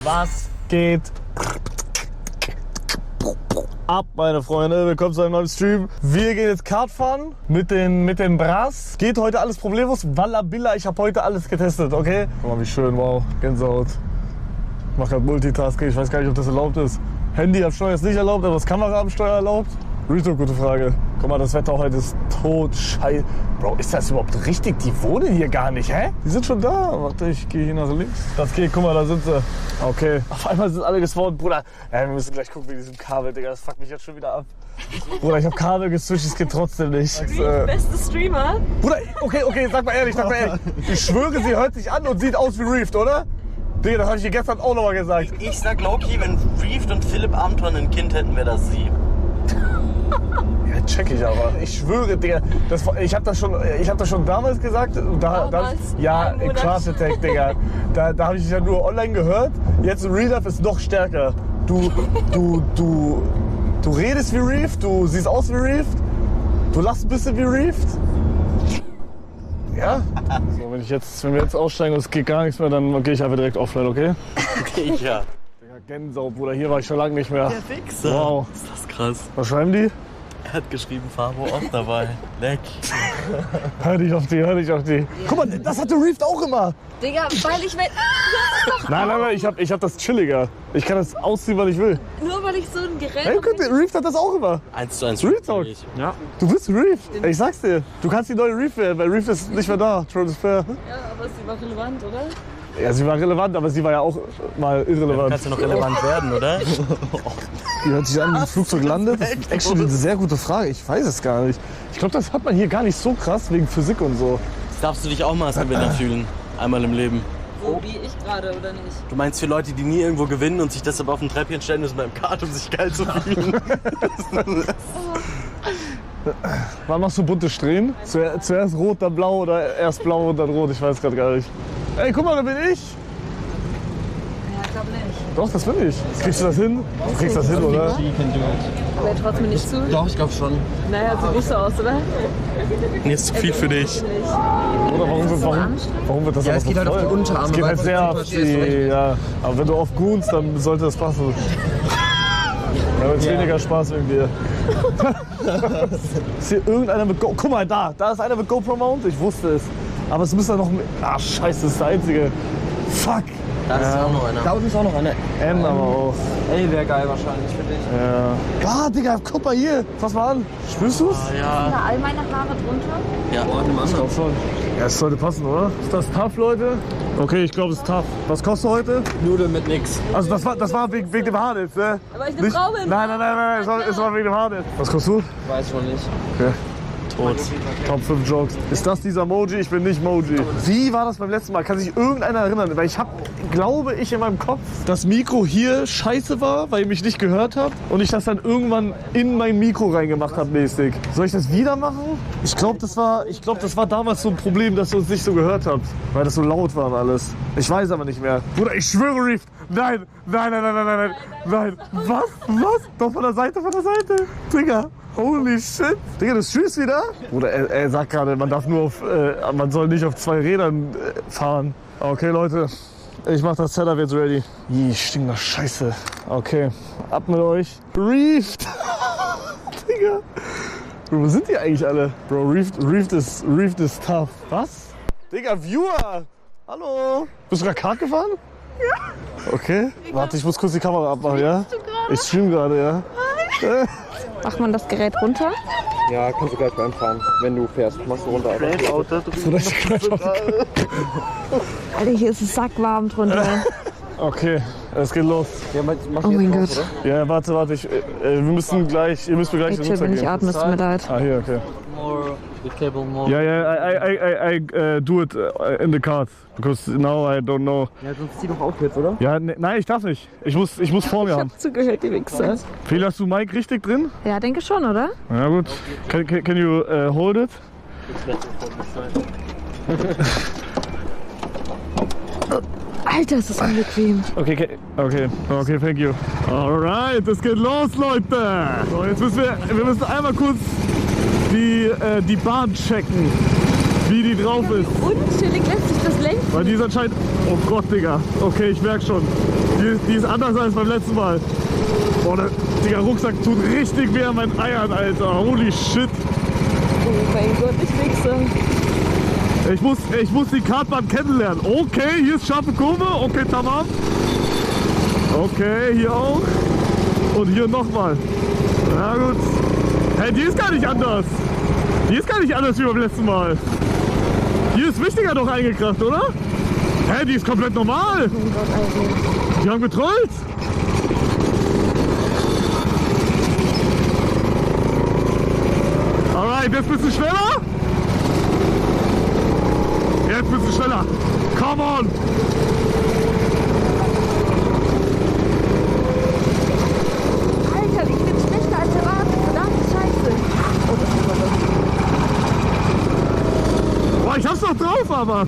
Was geht ab, meine Freunde? Willkommen zu einem neuen Stream. Wir gehen jetzt Kart fahren mit den Bras. Geht heute alles problemlos. Wallabilla, ich habe heute alles getestet, okay? Guck mal, wie schön, wow, Gänsehaut. Ich mache gerade Multitasking, ich weiß gar nicht, ob das erlaubt ist. Handy am Steuer ist nicht erlaubt, aber das Kamera am Steuer erlaubt? Rito, gute Frage. Guck mal, das Wetter heute ist tot scheiße. Bro, ist das überhaupt richtig? Die wohnen hier gar nicht, hä? Die sind schon da. Warte, ich gehe hier nach links. Das geht, guck mal, da sind sie. Okay. Auf einmal sind alle gespawnt, Bruder. Ja, wir müssen gleich gucken wegen diesem Kabel, Digga. Das fuckt mich jetzt schon wieder ab. Bruder, ich hab Kabel geswitcht, es geht trotzdem nicht. Beste Streamer. Bruder, okay, sag mal ehrlich. Ich schwöre, sie hört sich an und sieht aus wie Reefed, oder? Digga, das hab ich dir gestern auch nochmal gesagt. Ich sag Loki, wenn Reefed und Philipp Amthor ein Kind hätten, wäre das sie. Ja, check ich aber. Ich schwöre, Digga, ich hab das schon damals gesagt. Ja, Craft Attack, Digga. Da habe ich dich ja nur online gehört. Jetzt Real Life ist noch stärker. Du redest wie Reefed, du siehst aus wie Reefed, du lachst ein bisschen wie Reefed. Ja? So, wenn wir jetzt aussteigen und es geht gar nichts mehr, dann gehe ich einfach direkt offline, okay? Okay, ja. Gänsehaut, Bruder, hier war ich schon lange nicht mehr. Der Wichser. Wow. Ist das krass. Was schreiben die? Er hat geschrieben, Fabo auch dabei. Leck. Hör dich auf die. Guck mal, das hatte Reefed auch immer. Digga, weil ich will. Nein, ich hab das chilliger. Ich kann das ausziehen, was ich will. Nur weil ich so ein Gerät Hey, Reefed hat das auch immer. 1:1. Real Talk. Ja. Du bist Reefed. Ich sag's dir. Du kannst die neue Reefed werden, weil Reefed ist nicht mehr da. Troll is fair. Ja, aber sie war relevant, oder? Ja, sie war relevant, aber sie war ja auch mal irrelevant. Kannst du noch relevant werden, oder? Wie hört sich an, wie das Flugzeug landet? Das ist actually eine sehr gute Frage. Ich weiß es gar nicht. Ich glaube, das hat man hier gar nicht so krass wegen Physik und so. Jetzt darfst du dich auch mal als Gewinner fühlen. Einmal im Leben. So wie ich gerade, oder nicht? Du meinst für Leute, die nie irgendwo gewinnen und sich deshalb auf ein Treppchen stellen müssen beim Kart, um sich geil zu fühlen? Wann machst du bunte Strähnen? Zuerst rot, dann blau oder erst blau und dann rot? Ich weiß gerade gar nicht. Ey, guck mal, da bin ich. Ja, ich glaube nicht. Doch, das bin ich. Kriegst du das hin? Du kriegst das hin, oder? Aber er traut mir nicht zu. Doch, ich glaube schon. Naja, sieht nicht so aus, oder? Nee, ist zu viel für dich. Oder warum wird das Ja, aber es geht so halt auf voll? die Unterarme. Es geht halt weil sehr du auf stehst, die, ja. Aber wenn du auf gunst, dann sollte das passen. Da wird weniger Spaß wegen dir. Ist hier irgendeiner mit GoPro? Guck mal, da ist einer mit GoPro-Mount. Ich wusste es. Aber es müsste noch mehr. Ah, scheiße, das ist der einzige. Fuck. Da ist auch noch einer. Da unten ist auch noch eine. N aber auch. Ey, wäre geil wahrscheinlich für dich. Ja. Ah, Digga, guck mal hier. Fass mal an. Spürst du's? Ja. Sind da all meine Haare drunter? Ja. Ich glaube schon. Ja, es sollte passen, oder? Ist das tough, Leute? Okay, ich glaube, es ist tough. Was kostet heute? Nudeln mit nix. Also das war wegen dem Haarnetz, ne? Aber ich eine Frau bin. Nein, es war wegen dem Haarnetz. Was kostet du? Weiß schon nicht. Okay. Tot. Top 5 Jokes. Ist das dieser Moji? Ich bin nicht Moji. Wie war das beim letzten Mal? Kann sich irgendeiner erinnern? Weil glaube ich, in meinem Kopf, das Mikro hier scheiße war, weil ich mich nicht gehört habe und ich das dann irgendwann in mein Mikro reingemacht habe mäßig. Soll ich das wieder machen? Ich glaube, das war damals so ein Problem, dass ihr uns nicht so gehört habt, weil das so laut war und alles. Ich weiß aber nicht mehr. Bruder, ich schwöre, Reef. Nein. Was? Doch von der Seite. Digga. Holy shit. Digga, du streamst wieder? Bruder, er sagt gerade, man soll nicht auf 2 Rädern fahren. Okay, Leute, ich mach das Setup jetzt ready. Ich stink nach Scheiße. Okay, ab mit euch. Reefed. Digga. Bro, wo sind die eigentlich alle? Bro, Reefed ist tough. Was? Digga, Viewer. Hallo. Bist du gerade Kart gefahren? Ja. Okay. Warte, ich muss kurz die Kamera abmachen, ja? Ich stream gerade, ja. Macht man das Gerät runter? Ja, kannst du gleich beim Fahren. Wenn du fährst, machst du runter. Alter, hier ist es sackwarm drunter. Okay, es geht los. Ja, Oh mein Gott. Ja, warte, ihr müsst mir gleich in den Chill, wenn ich gehen. atme, es tut mir leid. Ah, hier, okay. More, the cable more. Yeah, I do it in the cart, because now I don't know. Ja, sonst zieh doch auf jetzt, oder? Ja, nein, ich darf nicht. Ich muss vor mir Ich haben. hab zugehört, die Wichser. Phil, hast du Mike richtig drin? Ja, denke schon, oder? Ja gut. Can you hold it? Alter, ist das unbequem. Okay, thank you. Alright, es geht los, Leute. So, jetzt müssen einmal kurz die Bahn checken, wie die drauf ist. Unchillig lässt sich das lenken. Weil die ist anscheinend... Oh Gott, Digga. Okay, ich merk schon. Die ist anders als beim letzten Mal. Boah, der Rucksack tut richtig weh an meinen Eiern, Alter. Holy shit. Oh mein Gott, ich wichse. Ich muss die Kartbahn kennenlernen. Okay, hier ist scharfe Kurve. Okay, tamam. Okay, hier auch. Und hier nochmal. Na gut. Hey, die ist gar nicht anders. Die ist gar nicht anders wie beim letzten Mal. Hier ist wichtiger doch eingekracht, oder? Hä, die ist komplett normal. Oh mein Gott, Alter. Die haben getrollt. Alright, jetzt bist du schneller. Jetzt bist du schneller. Come on. Alter, ich bin schlechter als erwartet. Verdammte Scheiße. Oh, das ist aber... Boah, ich hab's doch drauf, aber.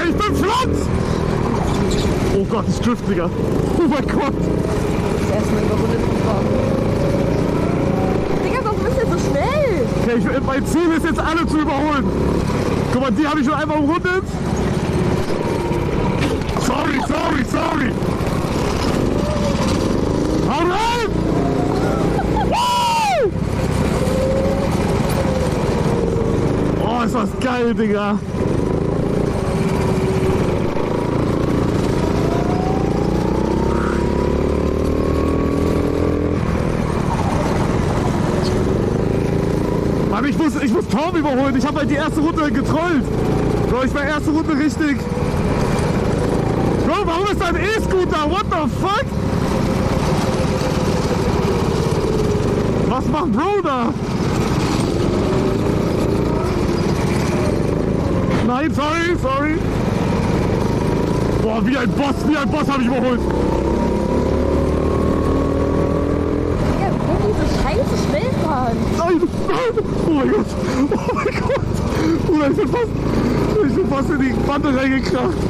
Ich bin flott! Oh Gott, ich drift, Digga. Oh mein Gott. Das ist erstmal überrundet geworden. Digga, warum bist du so schnell? Okay, mein Ziel ist jetzt alle zu überholen. Guck mal, die habe ich schon einmal umrundet. Sorry. Hau rein! Oh, ist das geil, Digga. Mann, ich muss Torben überholen. Ich habe halt die erste Runde getrollt. Bro, ich war erste Runde richtig. Bro, warum ist da ein E-Scooter? What the fuck? Was macht Bro da? Nein, sorry. Boah, wie ein Boss habe ich überholt. Digga, warum diese Scheiße schnell fahren? Nein. Oh mein Gott. Bruder, ich bin fast in die Bande reingekracht.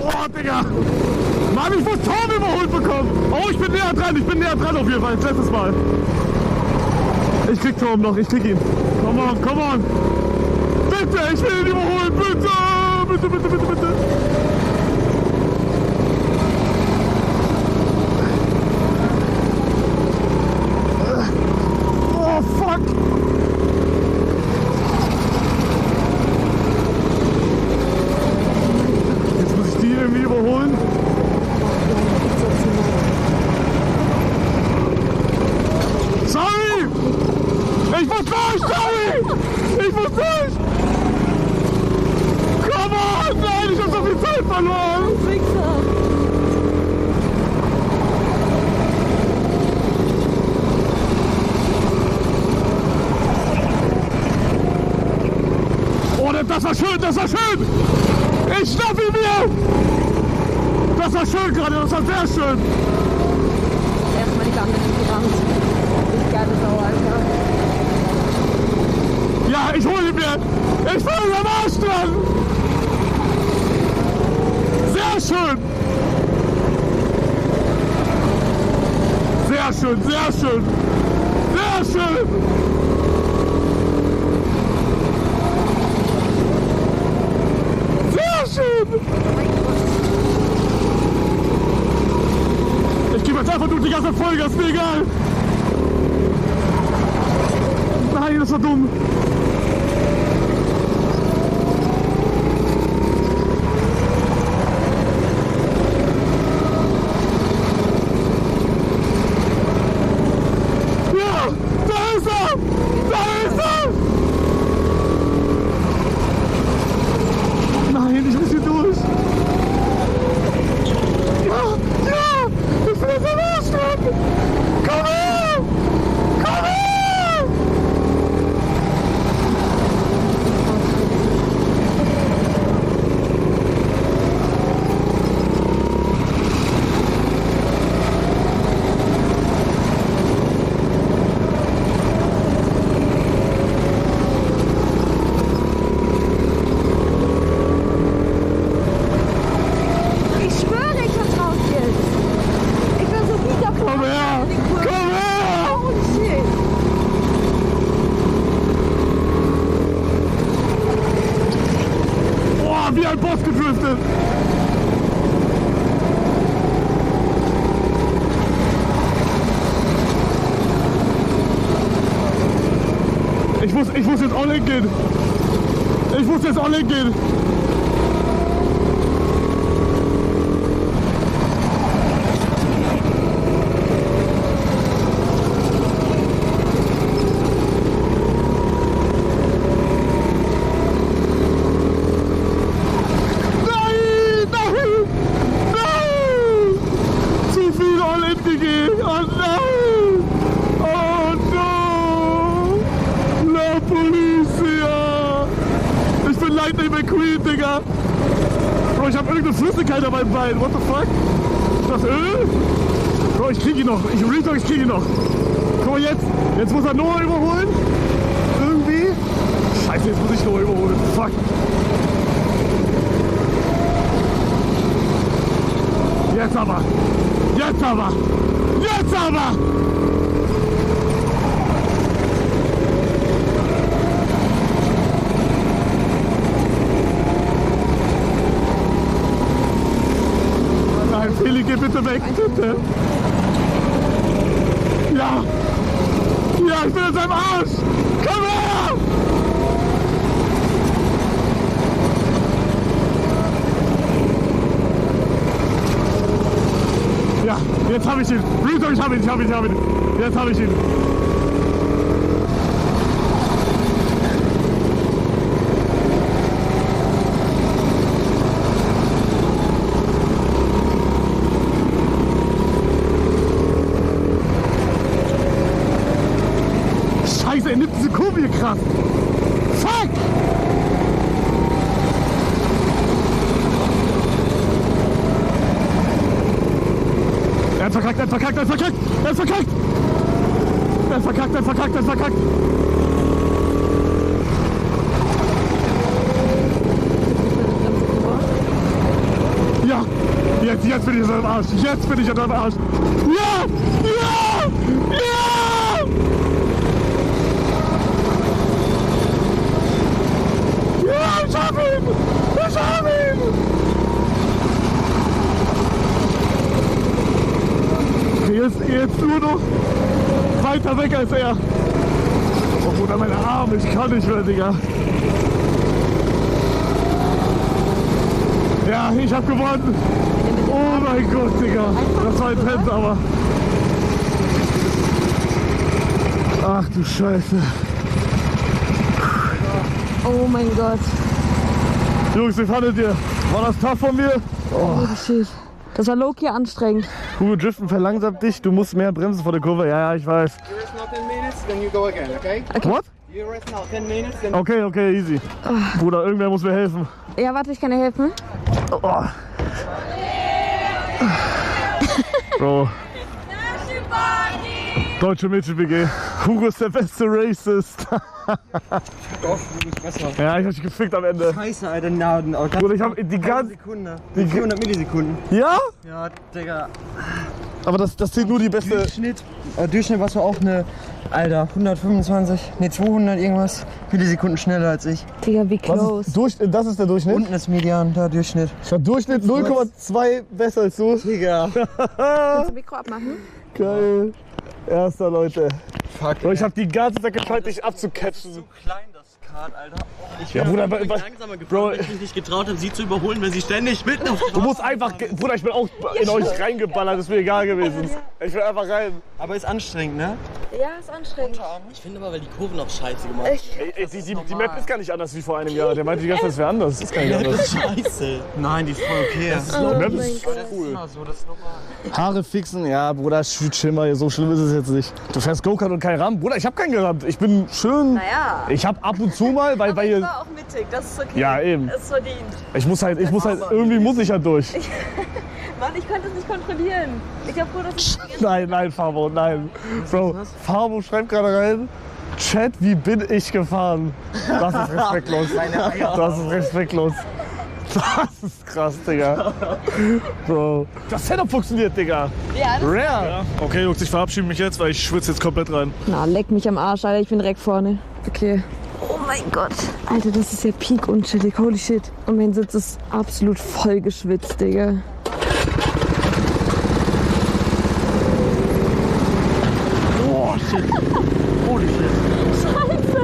Oh, Digga. Mann, ich muss Torben überholt bekommen. Oh, ich bin näher dran auf jeden Fall, als letztes Mal. Ich krieg Torben noch, ich krieg ihn. Come on. Bitte, ich will ihn überholen, bitte. Oh, fuck. Jetzt muss ich die irgendwie überholen. Sorry! Ich muss durch! Come on! Nein, ich hab so viel Zeit verloren! Wichser. Oh, das war schön! Ich schnapp ihn mir! Das war schön gerade, das war sehr schön! Erstmal die Bande gerammt. Ich gerne sauer, Alter. Ja, ich hole ihn mir! Ich will ihn am Arsch dran! Sehr schön! Sehr schön! Ich gebe jetzt einfach durch die ganze Folge, ist mir egal! Nein, das war dumm! Nein, ich muss hier durch. Ja, ich will jetzt am Arsch dran. Komm her! Ich muss jetzt all in gehen. Ich muss jetzt all in gehen. Bro, ich hab irgendeine Flüssigkeit an meinem Bein. What the fuck? Ist das Öl? Bro, ich krieg ihn noch. Ich krieg ihn noch. Guck mal jetzt. Jetzt muss er Noah überholen. Irgendwie. Scheiße, jetzt muss ich Noah überholen. Fuck. Jetzt aber. Jetzt aber. Jetzt aber. Heli, geh bitte weg, bitte. Ja. Ja, ich bin in seinem Arsch. Komm her. Ja, jetzt hab ich ihn. Ich hab ihn. Jetzt hab ich ihn. Er nimmt diese Kurbelkraft. Fuck! Er hat verkackt. Ja, jetzt bin ich an deinem Arsch. Ja! Ich hab ihn! Jetzt nur noch weiter weg als er. Oh Bruder, meine Arme, ich kann nicht mehr, Digga. Ja, ich hab gewonnen. Oh mein Gott, Digga. Das war intens, aber... Ach du Scheiße. Oh mein Gott. Jungs, wie fandet ihr? War das tough von mir? Oh, shit. Das war low-key anstrengend. Hugo, Driften verlangsamt dich, du musst mehr bremsen vor der Kurve. Ja, ich weiß. You rest now 10 minutes, then you go again, okay? What? You rest now 10 minutes, then... Okay, easy. Bruder, irgendwer muss mir helfen. Ja, warte, ich kann dir helfen. Oh. Bro. Deutsche Mädchen-WG. Hugo ist der beste Racist. Ja, ich hab dich gefickt am Ende. Scheiße, Alter, na, Und ich hab die ganze Sekunde. 400 Millisekunden. Ja? Ja, Digga. Aber das zählt nur die beste. Durchschnitt warst du auch eine, Alter, 125, ne 200 irgendwas Millisekunden schneller als ich. Digga, wie close. Das ist der Durchschnitt? Unten ist Median, da Durchschnitt. Ich hab Durchschnitt 0,2 besser als du. Digga. Kannst du das Mikro abmachen? Geil. Erster, Leute. Fuck, Bro, ich hab die ganze Zeit gescheut, dich abzucatchen. so klein, das Kart, Alter. Ich Ja, Bruder, langsamer gefahren, weil ich mich nicht getraut habe, sie zu überholen, wenn sie ständig mitten auf du musst einfach, Bruder, ich bin auch in euch reingeballert, ist mir egal gewesen. Ich bin einfach rein. Aber ist anstrengend, ne? Ja, ist anstrengend. Ich finde aber, weil die Kurven auch scheiße gemacht Ey, die Map ist gar nicht anders wie vor einem Jahr. Der meinte die ganze Zeit, es wäre anders. Das ist gar nicht anders. Scheiße. Nein, die ist voll okay. Das ist Die Map ist cool. so, das ist normal. Haare fixen, ja, Bruder, chill mal, so schlimm ist es jetzt nicht. Du fährst Go-Kart und kein Rahmen. Bruder, ich hab keinen gerammt. Ich bin schön. Naja. Ich hab ab und zu mal, weil Aber ihr. ich war auch mittig, das ist okay. Ja, eben. Das ist verdient. Ich muss halt, irgendwie muss ich halt durch. Mann, ich konnte es nicht kontrollieren. Ich hab froh, dass ich... Nein, Fabo, nein. Bro, Fabo schreibt gerade rein. Chat, wie bin ich gefahren? Das ist respektlos. Das ist respektlos. Das ist krass, Digga. Bro. Das Setup funktioniert, Digga. Ja, das Rare. Okay, Jungs, ich verabschiede mich jetzt, weil ich schwitze jetzt komplett rein. Na, leck mich am Arsch, Alter. Ich bin direkt vorne. Okay. Oh mein Gott. Alter, das ist ja peak unchillig. Holy shit. Und mein Sitz ist absolut voll geschwitzt, Digga. Oh, shit. Holy shit. Scheiße.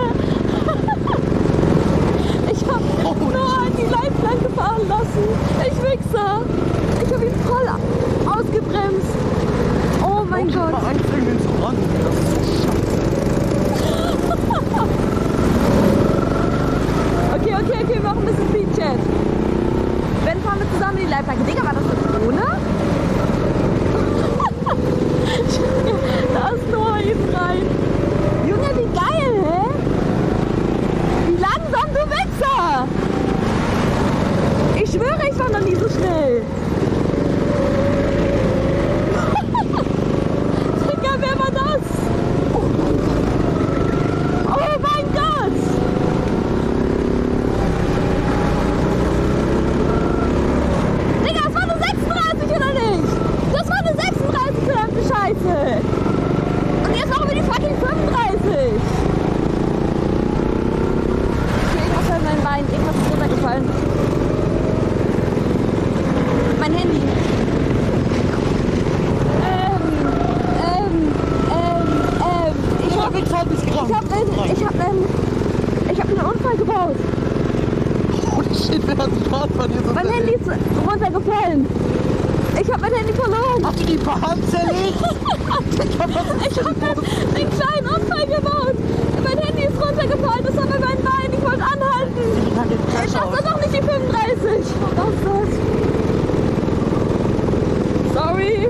ganzen Fahrt von dir so. Mein Handy ist runtergefallen. Ich habe mein Handy verloren. Hast du die Bahn zerlegt? Ich habe einen kleinen Unfall gebaut. Mein Handy ist runtergefallen. Das war bei meinem Bein. Ich wollte anhalten. Ich schaffe noch nicht die 35. Oh Gott. Sorry.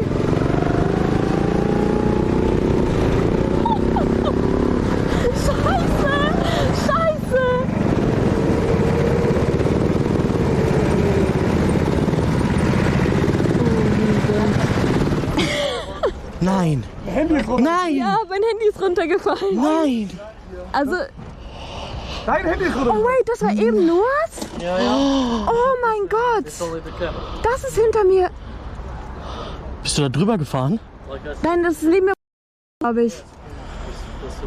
Scheiße. Scheiße. Nein. Handy ist runter. Nein. Ja, mein Handy ist runtergefallen. Nein. Also, Dein Handy ist runter. oh wait, das war eben Noahs? Ja, ja. Oh mein Gott. Das ist hinter mir. Bist du da drüber gefahren? Nein, das ist neben mir, glaube ich.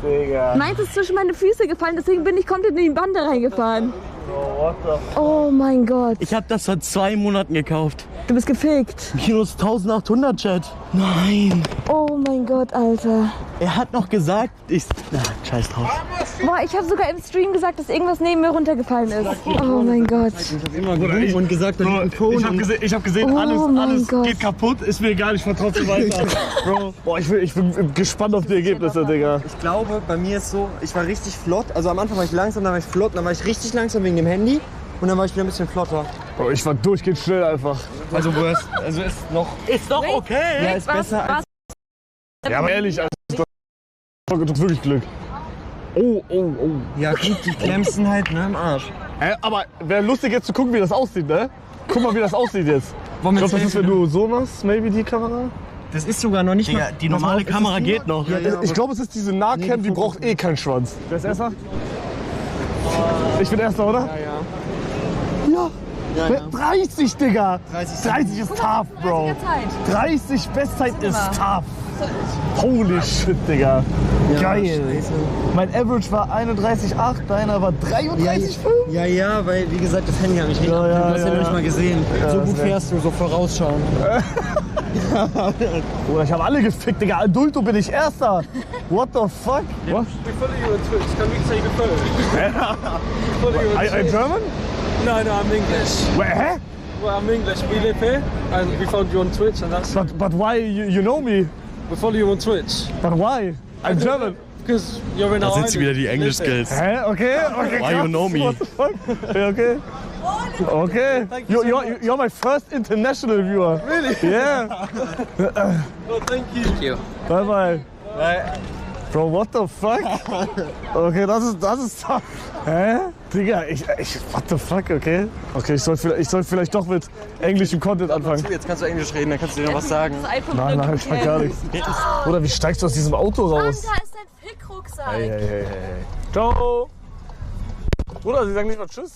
Digga. Meins ist zwischen meine Füße gefallen, deswegen bin ich komplett in die Bande reingefahren. Oh, what the f... Oh mein Gott. Ich habe das vor 2 Monaten gekauft. Du bist gefickt. Minus 1800, Chat. Nein. Oh mein Gott, Alter. Er hat noch gesagt, na, scheiß drauf. Boah, ich habe sogar im Stream gesagt, dass irgendwas neben mir runtergefallen ist. Oh mein Gott. Ich habe immer gewunken und gesagt, da liegt ein Ton. Ich hab gesehen, Oh alles mein Gott. geht kaputt. Ist mir egal, ich fahr trotzdem weiter. Bro, boah, ich bin gespannt auf die Ergebnisse, Digga. Ich glaube, bei mir ist so, ich war richtig flott. Also am Anfang war ich langsam, dann war ich flott, dann war ich richtig langsam wegen dem Handy. Und dann war ich wieder ein bisschen flotter. Oh, ich war durchgehend schnell einfach. Also worst. Also ist noch... Ist doch okay. Ja, ist besser als... Ja, aber ehrlich, also, das tut wirklich Glück. Oh, oh, oh. Ja gut, die Klemmsten halt, ne, im Arsch. Aber wäre lustig jetzt zu gucken, wie das aussieht, ne? Guck mal, wie das aussieht jetzt. Ich glaube, das ist, wenn du so machst, maybe die Kamera. Das ist sogar noch nicht mal... Die normale Kamera geht noch. Ja, ich glaube, es ist diese Nahcam, die braucht eh keinen Schwanz. Wer ist Erster? Ich bin Erster, oder? Ja. 30, Digga. 30 ist tough, Bro. 30 Bestzeit ist tough. Holy shit, Digga. Geil. Mein Average war 31,8, deiner war 33,5. Ja, ja, weil wie gesagt, das Handy habe ich nicht. Ja, ja, du hast ja ja, noch nicht mal gesehen. Ja, So das gut ist fährst du, so vorausschauend. Bruder, ich habe alle gefickt, Digga. Adulto bin ich Erster. What the fuck? What? We follow you on Twitch. Can we take a photo? Follow you on Are you German? No, I'm English. Hä? Well, I'm English. We live here, and we found you on Twitch, and that's. But why? You know me. We follow you on Twitch But why? I'm German. because you're in Da our sind sie wieder, island. die You live here. Englisch-Skills. Hä? Okay. Why you know me? What the fuck? Ja, okay. Okay. You're my first international viewer. Really? Yeah. Well, thank you. Bye bye. Bro, what the fuck? Okay, das ist tough. Hä? Digga, what the fuck, okay? Okay, ich soll vielleicht doch mit englischem Content anfangen. Jetzt kannst du Englisch reden, dann kannst du dir noch was sagen. Nein, ich mag gar nichts. Oder wie steigst du aus diesem Auto raus? Da ist dein Fickrucksack. Hey. Ciao. Bruder, Sie sagen nicht mal Tschüss.